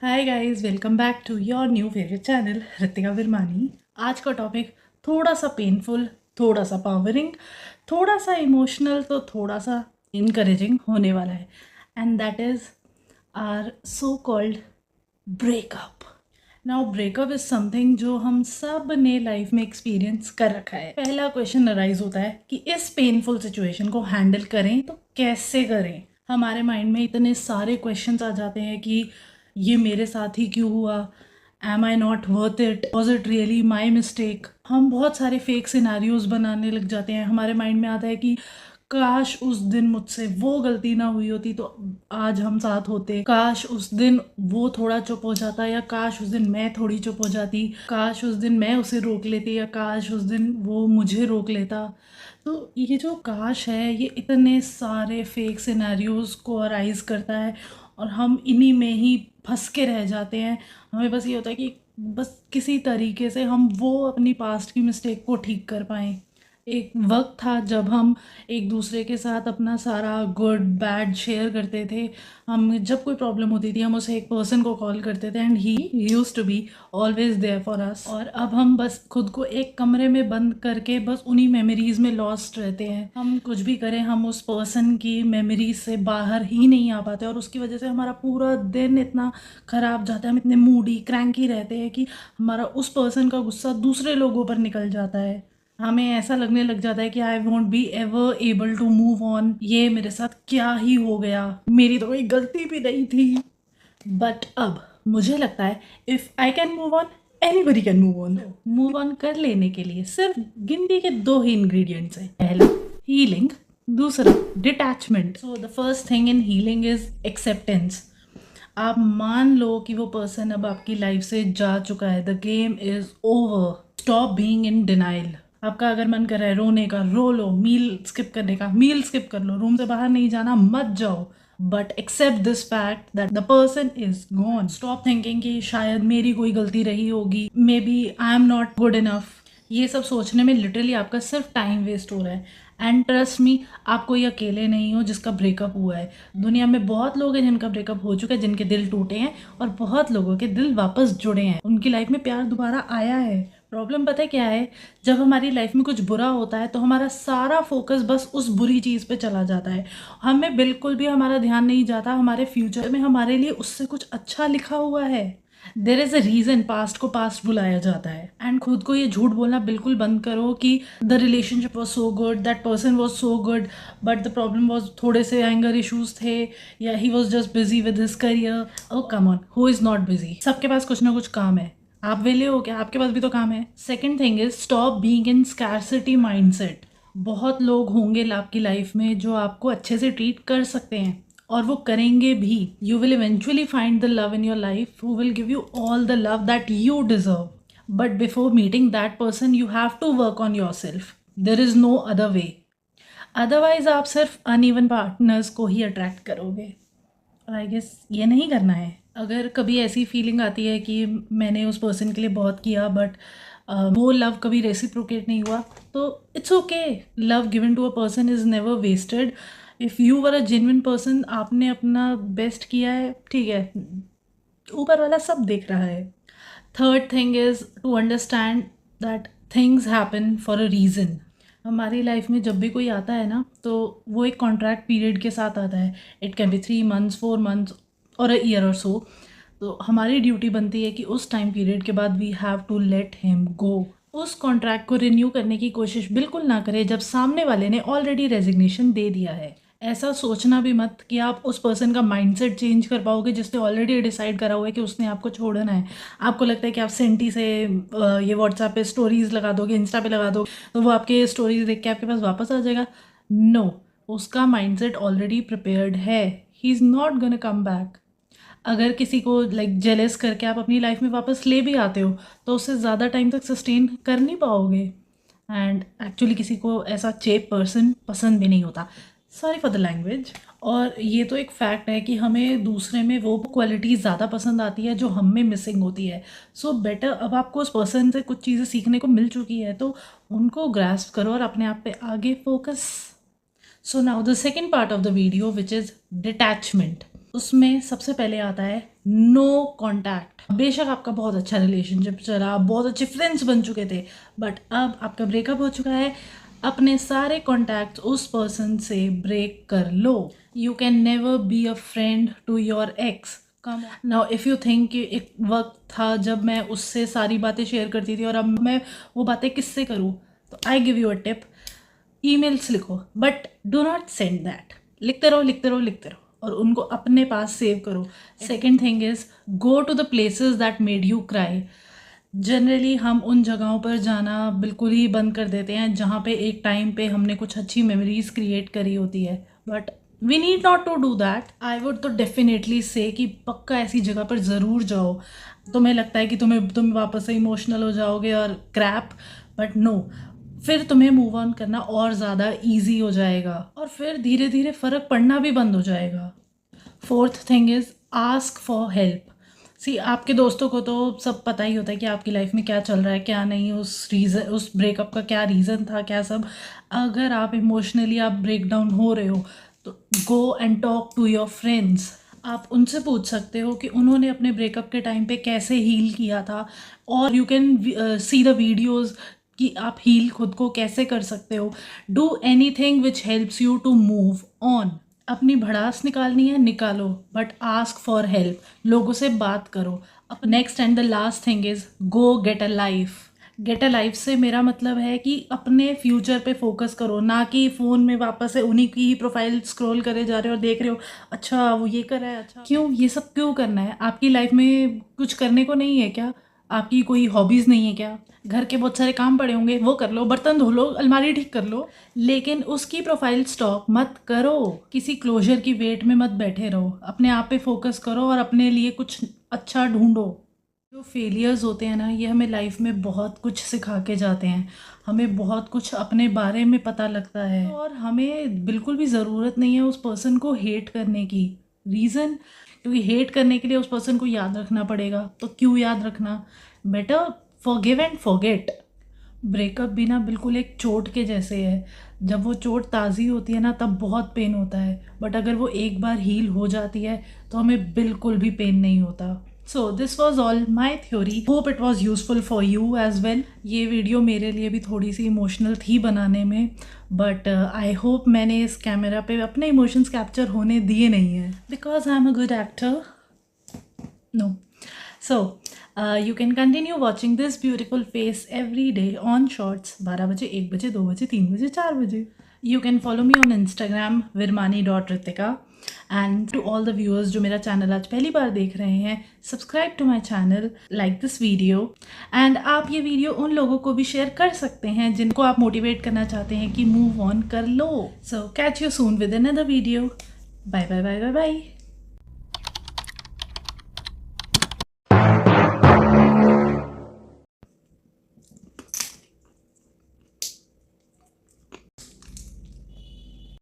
Hi guys, welcome back to your new favourite channel Ritika Virmani. आज का topic थोड़ा सा पेनफुल, थोड़ा सा पावरिंग, थोड़ा सा इमोशनल, तो थोड़ा सा इनकरेजिंग होने वाला है। And that is our so called breakup. Now breakup is something जो हम सब ने लाइफ में एक्सपीरियंस कर रखा है। पहला क्वेश्चन अराइज होता है कि इस पेनफुल सिचुएशन को हैंडल करें तो कैसे करें। हमारे माइंड में इतने सारे क्वेश्चंस आ जाते हैं कि ये मेरे साथ ही क्यों हुआ, am I not worth it, was it really my mistake. हम बहुत सारे फेक सिनारियोज बनाने लग जाते हैं। हमारे माइंड में आता है कि काश उस दिन मुझसे वो गलती ना हुई होती तो आज हम साथ होते, काश उस दिन वो थोड़ा चुप हो जाता, या काश उस दिन मैं थोड़ी चुप हो जाती, काश उस दिन मैं उसे रोक लेती, या काश उस दिन वो मुझे रोक लेता। तो ये जो काश है, ये इतने सारे फेक सिनेरियोज को अराइज करता है और हम इन्हीं में ही फंस के रह जाते हैं। हमें बस ये होता है कि बस किसी तरीके से हम वो अपनी पास्ट की मिस्टेक को ठीक कर पाएँ। एक वक्त था जब हम एक दूसरे के साथ अपना सारा गुड बैड शेयर करते थे। हम जब कोई प्रॉब्लम होती थी हम उसे एक पर्सन को कॉल करते थे and he used to be always there for us. और अब हम बस खुद को एक कमरे में बंद करके बस उन्हीं मेमोरीज में लॉस्ट रहते हैं। हम कुछ भी करें, हम उस पर्सन की मेमोरीज से बाहर ही नहीं आ पाते और उसकी वजह से हमारा पूरा दिन इतना ख़राब जाता है। हम इतने मूडी क्रैंकी रहते हैं कि हमारा उस पर्सन का गुस्सा दूसरे लोगों पर निकल जाता है। हमें ऐसा लगने लग जाता है कि I won't be ever able to move on. ये मेरे साथ क्या ही हो गया, मेरी तो कोई गलती भी नहीं थी। बट अब मुझे लगता है if I can move on, anybody can move on. Move on कर लेने के लिए सिर्फ गिनती के दो ही इंग्रेडिएंट्स हैं। पहला हीलिंग, दूसरा detachment. So the first thing in healing is acceptance. आप मान लो कि वो पर्सन अब आपकी लाइफ से जा चुका है, the game is over. Stop being in denial. आपका अगर मन कर रहा है रोने का, रो लो। मील स्किप करने का, मील स्किप कर लो। रूम से बाहर नहीं जाना, मत जाओ। But accept this fact that the person is gone. Stop thinking कि शायद मेरी कोई गलती रही होगी, maybe I am not good enough. ये सब सोचने में लिटरली आपका सिर्फ टाइम वेस्ट हो रहा है। एंड ट्रस्ट मी, आप कोई अकेले नहीं हो जिसका ब्रेकअप हुआ है। दुनिया में बहुत लोग हैं जिनका ब्रेकअप हो चुका है, जिनके दिल टूटे हैं, और बहुत लोगों के दिल वापस जुड़े हैं। उनकी लाइफ में प्यार दोबारा आया है। प्रॉब्लम पता है क्या है? जब हमारी लाइफ में कुछ बुरा होता है तो हमारा सारा फोकस बस उस बुरी चीज़ पे चला जाता है। हमें बिल्कुल भी हमारा ध्यान नहीं जाता हमारे फ्यूचर में हमारे लिए उससे कुछ अच्छा लिखा हुआ है। There is a reason past को पास्ट बुलाया जाता है। एंड खुद को ये झूठ बोलना बिल्कुल बंद करो कि the relationship was so good, that person was so good, but the problem was थोड़े से एंगर इशूज थे, या he was just busy with his career. Oh come on, who is not busy? सबके पास कुछ ना कुछ काम है। आप वेले हो क्या? आपके पास भी तो काम है। Second thing is stop being in scarcity mindset. बहुत लोग होंगे आपकी लाइफ में जो आपको अच्छे से ट्रीट कर सकते हैं, और वो करेंगे भी। You will eventually find the love in your life who will give you all the love that you deserve. But before meeting that person you have to work on yourself. There is no other way. Otherwise आप सिर्फ uneven partners को ही attract करोगे, और I guess ये नहीं करना है। अगर कभी ऐसी फीलिंग आती है कि मैंने उस पर्सन के लिए बहुत किया बट वो लव कभी रेसिप्रोकेट नहीं हुआ, तो it's okay. Love given to a person is never wasted. If you were a genuine person, आपने अपना बेस्ट किया है, ठीक है, ऊपर वाला सब देख रहा है। Third thing is to understand that things happen for a reason. हमारी लाइफ में जब भी कोई आता है ना, तो वो एक कॉन्ट्रैक्ट पीरियड के साथ आता है। It can be 3 months, 4 months और अ ईयर और सो। तो हमारी ड्यूटी बनती है कि उस टाइम पीरियड के बाद we have to let him go. उस कॉन्ट्रैक्ट को रिन्यू करने की कोशिश बिल्कुल ना करें जब सामने वाले ने ऑलरेडी रेजिग्नेशन दे दिया है। ऐसा सोचना भी मत कि आप उस पर्सन का माइंडसेट चेंज कर पाओगे जिसने ऑलरेडी डिसाइड करा हुआ है कि उसने आपको छोड़ना है। आपको लगता है कि आप सेंटी से ये व्हाट्सएप पे स्टोरीज लगा दोगे, इंस्टा पे लगा दोगे, तो वो आपके स्टोरीज देख के आपके पास वापस आ जाएगा। नो, उसका माइंडसेट ऑलरेडी प्रिपेयर्ड है। He is not gonna come back. अगर किसी को लाइक जेलस करके आप अपनी लाइफ में वापस ले भी आते हो तो उससे ज़्यादा टाइम तक सस्टेन कर नहीं पाओगे। एंड एक्चुअली किसी को ऐसा चेप पर्सन पसंद भी नहीं होता। Sorry for the language. और ये तो एक फैक्ट है कि हमें दूसरे में वो क्वालिटी ज़्यादा पसंद आती है जो हम में मिसिंग होती है। सो बेटर, अब आपको उस पर्सन से कुछ चीज़ें सीखने को मिल चुकी है तो उनको ग्रास्प करो और अपने आप पे आगे focus. So now the second part of the video which is detachment. उसमें सबसे पहले आता है नो कॉन्टैक्ट। बेशक आपका बहुत अच्छा रिलेशनशिप चला, आप बहुत अच्छे फ्रेंड्स बन चुके थे, बट अब आपका ब्रेकअप हो चुका है, अपने सारे कॉन्टैक्ट उस पर्सन से ब्रेक कर लो। You can never be a friend to your ex. Now if you think कि एक वक्त था जब मैं उससे सारी बातें शेयर करती थी और अब मैं वो बातें किससे करूँ, तो I give you a tip, emails लिखो, but do not send that. लिखते रहो लिखते रहो लिखते रहो और उनको अपने पास सेव करो। Second thing is go to the places that made you cry. Generally हम उन जगहों पर जाना बिल्कुल ही बंद कर देते हैं जहाँ पे एक टाइम पे हमने कुछ अच्छी मेमोरीज क्रिएट करी होती है, but we need not to do that. I would तो डेफिनेटली से कि पक्का ऐसी जगह पर ज़रूर जाओ। तुम्हें लगता है कि तुम वापस से इमोशनल हो जाओगे और क्रैप, बट नो, फिर तुम्हें मूव ऑन करना और ज़्यादा ईजी हो जाएगा और फिर धीरे धीरे फ़र्क पड़ना भी बंद हो जाएगा। Fourth thing is ask for help. See आपके दोस्तों को तो सब पता ही होता है कि आपकी लाइफ में क्या चल रहा है क्या नहीं, उस ब्रेकअप का क्या रीज़न था क्या सब। अगर आप इमोशनली आप ब्रेक डाउन हो रहे हो तो go and talk to your friends. आप उनसे पूछ सकते हो कि उन्होंने अपने ब्रेकअप के टाइम पे कैसे हील किया था, और you can see the videos कि आप हील खुद को कैसे कर सकते हो। Do anything which helps you to move on. अपनी भड़ास निकालनी है निकालो, बट आस्क फॉर हेल्प, लोगों से बात करो। अब next and the last thing is go get a life. Get a life से मेरा मतलब है कि अपने फ्यूचर पे फोकस करो, ना कि फ़ोन में वापस से उन्हीं की ही प्रोफाइल स्क्रॉल करे जा रहे हो और देख रहे हो अच्छा वो ये कर रहा है, अच्छा क्यों ये सब क्यों करना है। आपकी लाइफ में कुछ करने को नहीं है क्या? आपकी कोई हॉबीज़ नहीं है क्या? घर के बहुत सारे काम पड़े होंगे, वो कर लो, बर्तन धो लो, अलमारी ठीक कर लो, लेकिन उसकी प्रोफाइल स्टॉक मत करो। किसी क्लोजर की वेट में मत बैठे रहो, अपने आप पे फोकस करो और अपने लिए कुछ अच्छा ढूंढो। जो फेलियर्स होते हैं ना, ये हमें लाइफ में बहुत कुछ सिखा के जाते हैं, हमें बहुत कुछ अपने बारे में पता लगता है, और हमें बिल्कुल भी ज़रूरत नहीं है उस पर्सन को हेट करने की। रीज़न, क्योंकि हेट करने के लिए उस पर्सन को याद रखना पड़ेगा, तो क्यों याद रखना। Better forgive and forget. Breakup भी ना बिल्कुल एक चोट के जैसे है, जब वो चोट ताज़ी होती है ना तब बहुत पेन होता है, बट अगर वो एक बार हील हो जाती है तो हमें बिल्कुल भी पेन नहीं होता। So this was all my theory, hope it was useful for you as well. ये वीडियो मेरे लिए भी थोड़ी सी इमोशनल थी बनाने में, बट आई होप मैंने इस कैमरा पे अपने इमोशंस कैप्चर होने दिए नहीं हैं, because I am a good actor. No. So, you can continue watching this beautiful face every day on Shorts 12 बजे, 1 बजे, 2 बजे, 3 बजे, 4 बजे. You can follow me on Instagram virmani.ritika. And to all the viewers जो मेरा channel आज पहली बार देख रहे हैं, subscribe to my channel, like this video, and आप ये वीडियो उन लोगों को भी शेयर कर सकते हैं जिनको आप मोटिवेट करना चाहते हैं कि मूव ऑन कर लो. So catch you soon with another video. Bye bye bye bye bye.